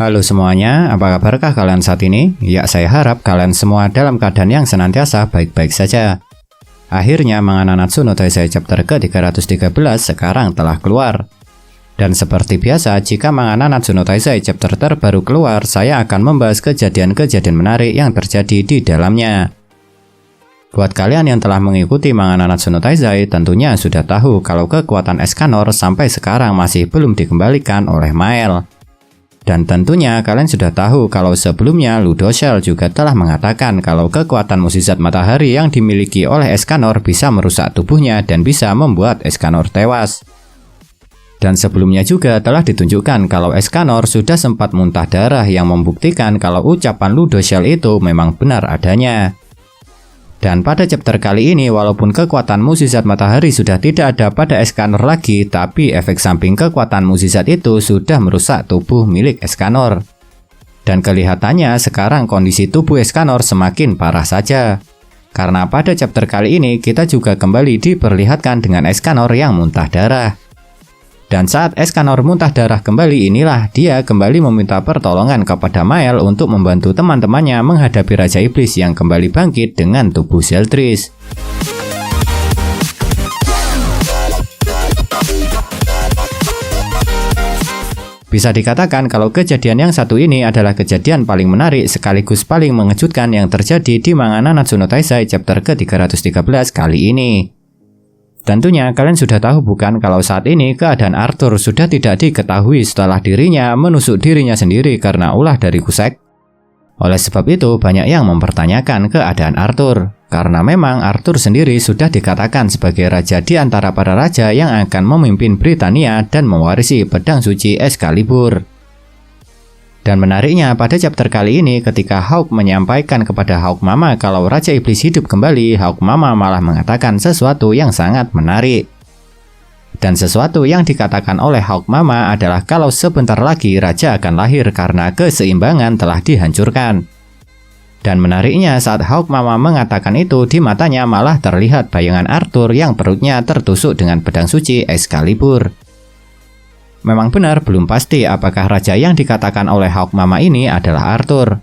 Halo semuanya, apa kabarkah kalian saat ini? Ya, saya harap kalian semua dalam keadaan yang senantiasa baik-baik saja. Akhirnya manga Nanatsu no Taizai chapter ke-313 sekarang telah keluar. Dan seperti biasa, jika manga Nanatsu no Taizai chapter terbaru keluar, saya akan membahas kejadian-kejadian menarik yang terjadi di dalamnya. Buat kalian yang telah mengikuti manga Nanatsu no Taizai, tentunya sudah tahu kalau kekuatan Escanor sampai sekarang masih belum dikembalikan oleh Mael. Dan tentunya kalian sudah tahu kalau sebelumnya Ludociel juga telah mengatakan kalau kekuatan mukjizat matahari yang dimiliki oleh Escanor bisa merusak tubuhnya dan bisa membuat Escanor tewas. Dan sebelumnya juga telah ditunjukkan kalau Escanor sudah sempat muntah darah yang membuktikan kalau ucapan Ludociel itu memang benar adanya. Dan pada chapter kali ini, walaupun kekuatan mukjizat matahari sudah tidak ada pada Escanor lagi, tapi efek samping kekuatan mukjizat itu sudah merusak tubuh milik Escanor. Dan kelihatannya sekarang kondisi tubuh Escanor semakin parah saja. Karena pada chapter kali ini kita juga kembali diperlihatkan dengan Escanor yang muntah darah. Dan saat Escanor muntah darah kembali, inilah dia kembali meminta pertolongan kepada Mael untuk membantu teman-temannya menghadapi Raja Iblis yang kembali bangkit dengan tubuh Zeldris. Bisa dikatakan kalau kejadian yang satu ini adalah kejadian paling menarik sekaligus paling mengejutkan yang terjadi di manga Nanatsu no Taizai chapter ke-313 kali ini. Tentunya kalian sudah tahu bukan kalau saat ini keadaan Arthur sudah tidak diketahui setelah dirinya menusuk dirinya sendiri karena ulah dari Kusek. Oleh sebab itu banyak yang mempertanyakan keadaan Arthur, karena memang Arthur sendiri sudah dikatakan sebagai raja di antara para raja yang akan memimpin Britania dan mewarisi pedang suci Excalibur. Dan menariknya pada chapter kali ini ketika Hawk menyampaikan kepada Hawk Mama kalau Raja Iblis hidup kembali, Hawk Mama malah mengatakan sesuatu yang sangat menarik. Dan sesuatu yang dikatakan oleh Hawk Mama adalah kalau sebentar lagi Raja akan lahir karena keseimbangan telah dihancurkan. Dan menariknya saat Hawk Mama mengatakan itu, di matanya malah terlihat bayangan Arthur yang perutnya tertusuk dengan pedang suci Excalibur. Memang benar belum pasti apakah raja yang dikatakan oleh Hawk Mama ini adalah Arthur.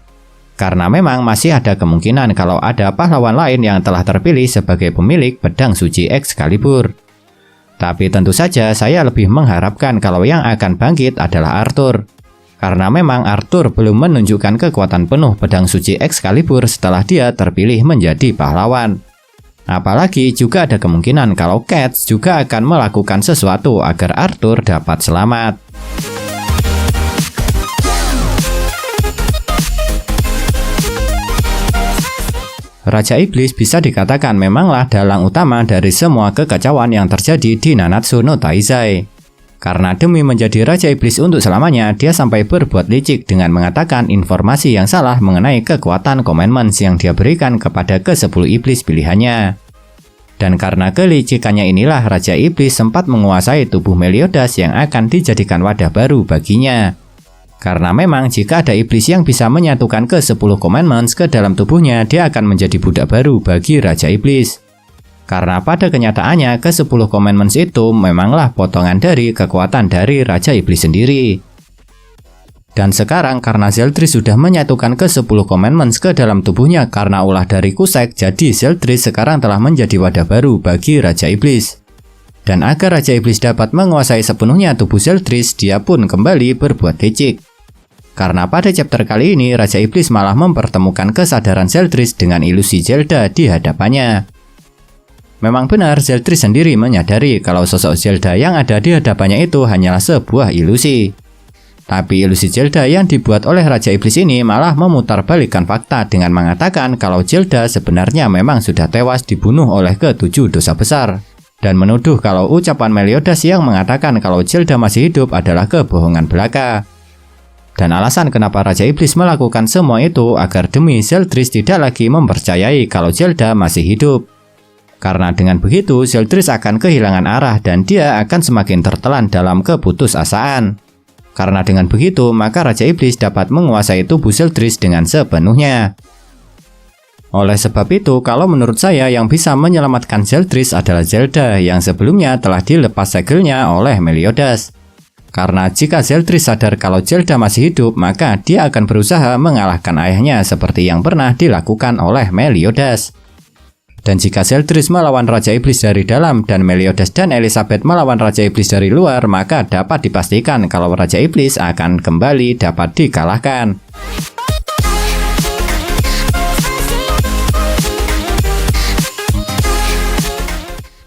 Karena memang masih ada kemungkinan kalau ada pahlawan lain yang telah terpilih sebagai pemilik pedang suci Excalibur. Tapi tentu saja saya lebih mengharapkan kalau yang akan bangkit adalah Arthur. Karena memang Arthur belum menunjukkan kekuatan penuh pedang suci Excalibur setelah dia terpilih menjadi pahlawan. Apalagi juga ada kemungkinan kalau Cats juga akan melakukan sesuatu agar Arthur dapat selamat. Raja Iblis bisa dikatakan memanglah dalang utama dari semua kekacauan yang terjadi di Nanatsu no Taizai. Karena demi menjadi Raja Iblis untuk selamanya, dia sampai berbuat licik dengan mengatakan informasi yang salah mengenai kekuatan commandments yang dia berikan kepada ke-10 iblis pilihannya. Dan karena kelicikannya inilah Raja Iblis sempat menguasai tubuh Meliodas yang akan dijadikan wadah baru baginya. Karena memang jika ada iblis yang bisa menyatukan ke-10 commandments ke dalam tubuhnya, dia akan menjadi budak baru bagi Raja Iblis. Karena pada kenyataannya ke-10 commandments itu memanglah potongan dari kekuatan dari Raja Iblis sendiri. Dan sekarang karena Zeldris sudah menyatukan ke-10 commandments ke dalam tubuhnya karena ulah dari Kusek, jadi Zeldris sekarang telah menjadi wadah baru bagi Raja Iblis. Dan agar Raja Iblis dapat menguasai sepenuhnya tubuh Zeldris, dia pun kembali berbuat licik. Karena pada chapter kali ini Raja Iblis malah mempertemukan kesadaran Zeldris dengan ilusi Zelda di hadapannya. Memang benar Zeldris sendiri menyadari kalau sosok Zelda yang ada di hadapannya itu hanyalah sebuah ilusi. Tapi ilusi Zelda yang dibuat oleh Raja Iblis ini malah memutarbalikkan fakta dengan mengatakan kalau Zelda sebenarnya memang sudah tewas dibunuh oleh ke-7 dosa besar. Dan menuduh kalau ucapan Meliodas yang mengatakan kalau Zelda masih hidup adalah kebohongan belaka. Dan alasan kenapa Raja Iblis melakukan semua itu agar demi Zeldris tidak lagi mempercayai kalau Zelda masih hidup. Karena dengan begitu Zeldris akan kehilangan arah dan dia akan semakin tertelan dalam keputusasaan. Karena dengan begitu maka Raja Iblis dapat menguasai tubuh Zeldris dengan sepenuhnya. Oleh sebab itu kalau menurut saya yang bisa menyelamatkan Zeldris adalah Zelda yang sebelumnya telah dilepas segelnya oleh Meliodas. Karena jika Zeldris sadar kalau Zelda masih hidup, maka dia akan berusaha mengalahkan ayahnya seperti yang pernah dilakukan oleh Meliodas. Dan jika Zeldris melawan Raja Iblis dari dalam dan Meliodas dan Elizabeth melawan Raja Iblis dari luar, maka dapat dipastikan kalau Raja Iblis akan kembali dapat dikalahkan.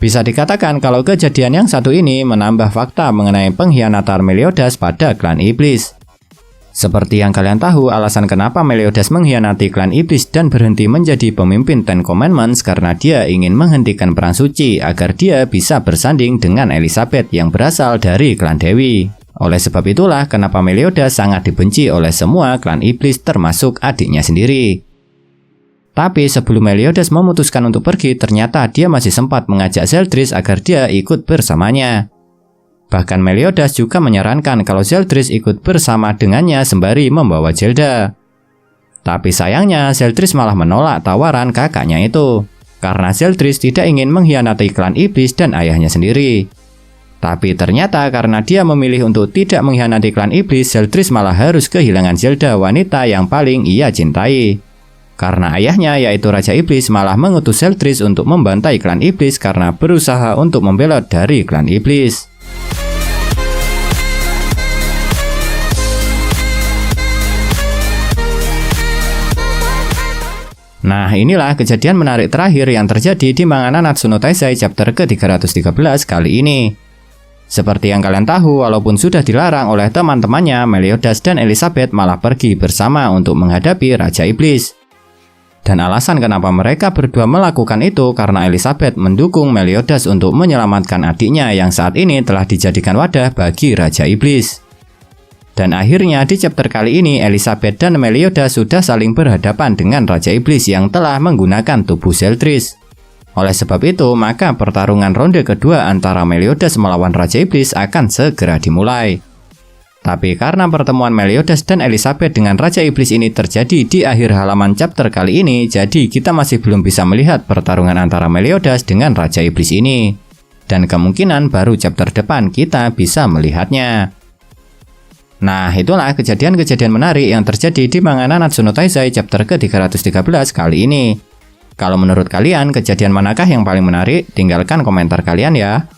Bisa dikatakan kalau kejadian yang satu ini menambah fakta mengenai pengkhianatan Meliodas pada klan iblis. Seperti yang kalian tahu, alasan kenapa Meliodas mengkhianati klan iblis dan berhenti menjadi pemimpin Ten Commandments karena dia ingin menghentikan perang suci agar dia bisa bersanding dengan Elizabeth yang berasal dari klan Dewi. Oleh sebab itulah kenapa Meliodas sangat dibenci oleh semua klan iblis termasuk adiknya sendiri. Tapi sebelum Meliodas memutuskan untuk pergi, ternyata dia masih sempat mengajak Zeldris agar dia ikut bersamanya. Bahkan Meliodas juga menyarankan kalau Zeldris ikut bersama dengannya sembari membawa Zelda. Tapi sayangnya Zeldris malah menolak tawaran kakaknya itu, karena Zeldris tidak ingin mengkhianati klan iblis dan ayahnya sendiri. Tapi ternyata karena dia memilih untuk tidak mengkhianati klan iblis, Zeldris malah harus kehilangan Zelda, wanita yang paling ia cintai. Karena ayahnya yaitu Raja Iblis malah mengutus Zeldris untuk membantai klan iblis karena berusaha untuk membelot dari klan iblis. Nah, inilah kejadian menarik terakhir yang terjadi di manga Nanatsu no Taizai chapter ke-313 kali ini. Seperti yang kalian tahu, walaupun sudah dilarang oleh teman-temannya, Meliodas dan Elizabeth malah pergi bersama untuk menghadapi Raja Iblis. Dan alasan kenapa mereka berdua melakukan itu karena Elizabeth mendukung Meliodas untuk menyelamatkan adiknya yang saat ini telah dijadikan wadah bagi Raja Iblis. Dan akhirnya di chapter kali ini Elizabeth dan Meliodas sudah saling berhadapan dengan Raja Iblis yang telah menggunakan tubuh Zeldris. Oleh sebab itu, maka pertarungan ronde kedua antara Meliodas melawan Raja Iblis akan segera dimulai. Tapi karena pertemuan Meliodas dan Elizabeth dengan Raja Iblis ini terjadi di akhir halaman chapter kali ini, jadi kita masih belum bisa melihat pertarungan antara Meliodas dengan Raja Iblis ini. Dan kemungkinan baru chapter depan kita bisa melihatnya. Nah, itulah kejadian-kejadian menarik yang terjadi di manga Nanatsu no Taizai chapter ke-313 kali ini. Kalau menurut kalian, kejadian manakah yang paling menarik? Tinggalkan komentar kalian ya.